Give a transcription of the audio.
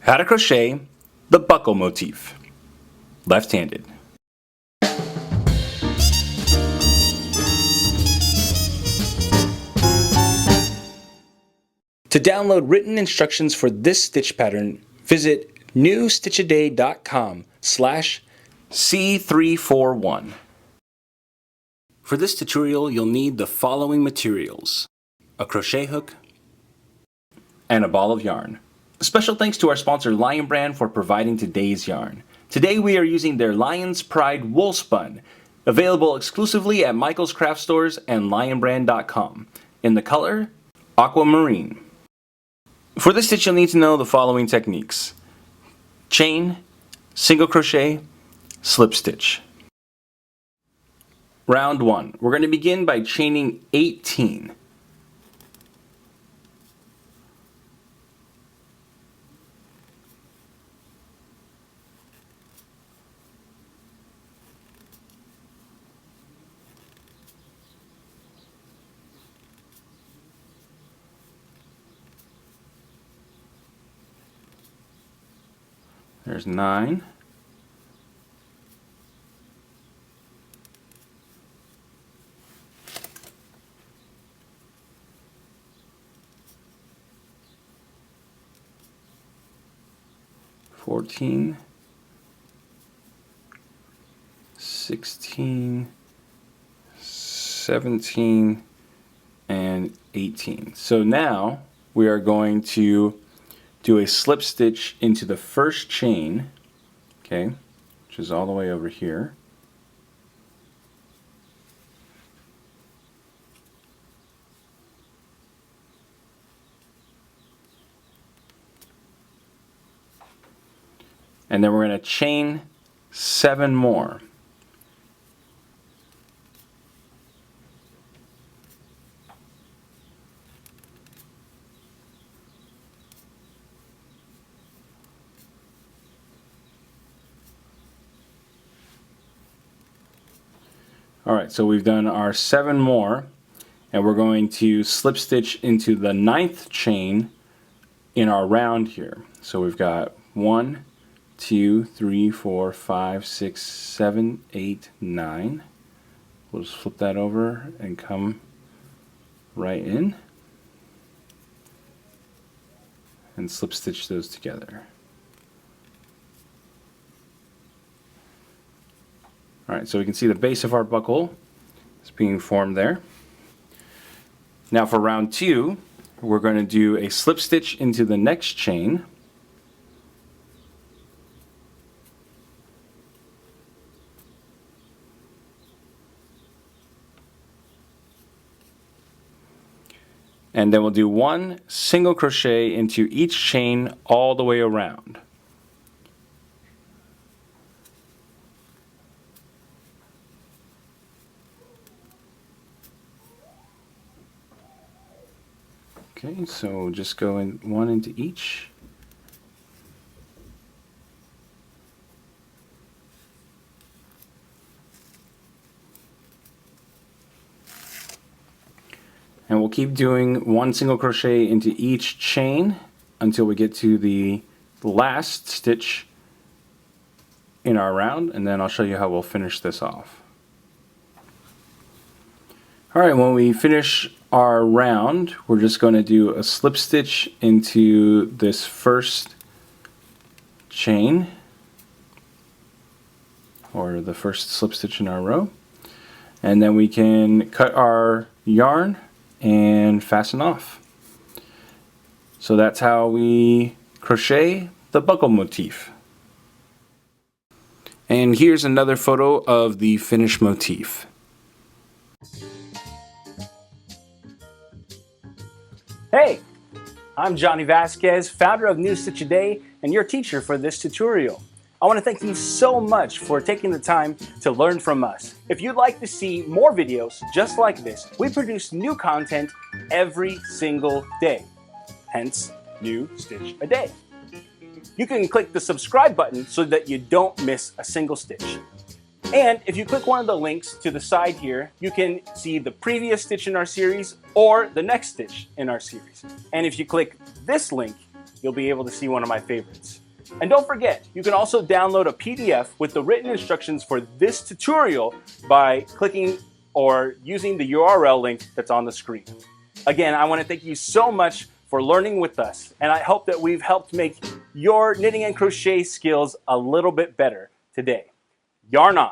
How to crochet the buckle motif, left-handed. To download written instructions for this stitch pattern, visit newstitchaday.com/C341. For this tutorial, you'll need the following materials: a crochet hook and a ball of yarn. Special thanks to our sponsor Lion Brand for providing today's yarn. Today we are using their Lion's Pride Woolspun, available exclusively at Michael's Craft Stores and lionbrand.com, in the color aquamarine. For this stitch, you'll need to know the following techniques: chain, single crochet, slip stitch. Round 1. We're going to begin by chaining 18. There's 9. $14, 16, 17, and 18. So now we are going to do a slip stitch into the first chain, okay, which is all the way over here. And then we're going to chain 7 more. Alright, so we've done our 7 more, and we're going to slip stitch into the 9th chain in our round here. So we've got 1, 2, 3, 4, 5, 6, 7, 8, 9. We'll just flip that over and come right in and slip stitch those together. Alright, so we can see the base of our buckle is being formed there. Now for round 2, we're going to do a slip stitch into the next chain. And then we'll do 1 single crochet into each chain all the way around. Okay, so just go in 1 into each. And we'll keep doing 1 single crochet into each chain until we get to the last stitch in our round, and then I'll show you how we'll finish this off. Alright, when we finish our round, we're just going to do a slip stitch into this first chain, or the first slip stitch in our row, and then we can cut our yarn and fasten off. So that's how we crochet the buckle motif. And here's another photo of the finished motif. Hey, I'm Johnny Vasquez, founder of New Stitch a Day and your teacher for this tutorial. I want to thank you so much for taking the time to learn from us. If you'd like to see more videos just like this, we produce new content every single day, hence New Stitch a Day. You can click the subscribe button so that you don't miss a single stitch. And if you click one of the links to the side here, you can see the previous stitch in our series or the next stitch in our series. And if you click this link, you'll be able to see one of my favorites. And don't forget, you can also download a PDF with the written instructions for this tutorial by clicking or using the URL link that's on the screen. Again, I want to thank you so much for learning with us, and I hope that we've helped make your knitting and crochet skills a little bit better today. Yarn on!